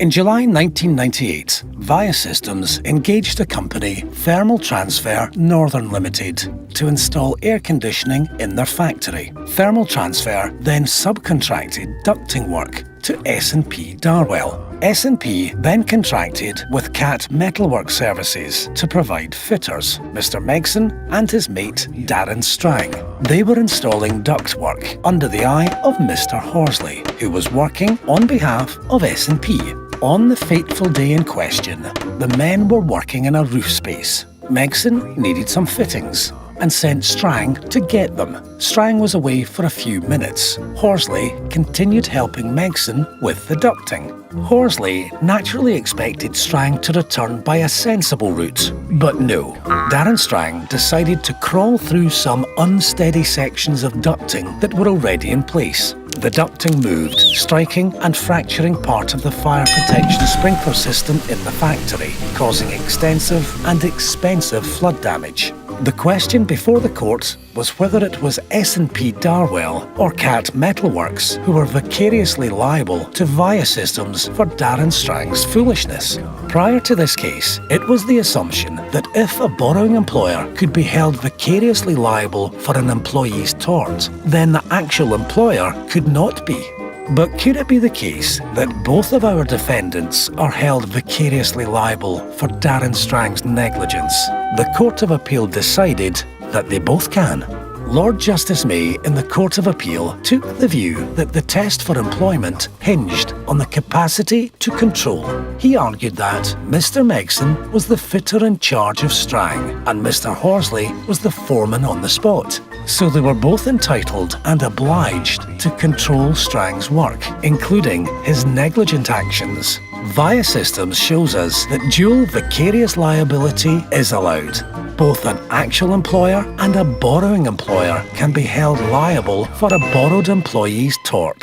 In July 1998, Viasystems engaged a company, Thermal Transfer Northern Limited, to install air conditioning in their factory. Thermal Transfer then subcontracted ducting work to S&P Darwell. S&P then contracted with CAT Metalwork Services to provide fitters, Mr. Megson and his mate Darren Strang. They were installing ductwork under the eye of Mr. Horsley, who was working on behalf of S&P. On the fateful day in question, the men were working in a roof space. Megson needed some fittings and sent Strang to get them. Strang was away for a few minutes. Horsley continued helping Megson with the ducting. Horsley naturally expected Strang to return by a sensible route, but no. Darren Strang decided to crawl through some unsteady sections of ducting that were already in place. The ducting moved, striking and fracturing part of the fire protection sprinkler system in the factory, causing extensive and expensive flood damage. The question before the court was whether it was S&P Darwell or CAT Metalworks who were vicariously liable to Viasystems for Darren Strang's foolishness. Prior to this case, it was the assumption that if a borrowing employer could be held vicariously liable for an employee's tort, then the actual employer could not be. But could it be the case that both of our defendants are held vicariously liable for Darren Strang's negligence? The Court of Appeal decided that they both can. Lord Justice May in the Court of Appeal took the view that the test for employment hinged on the capacity to control. He argued that Mr. Megson was the fitter in charge of Strang and Mr. Horsley was the foreman on the spot. So they were both entitled and obliged to control Strang's work, including his negligent actions. Viasystems shows us that dual vicarious liability is allowed. Both an actual employer and a borrowing employer can be held liable for a borrowed employee's tort.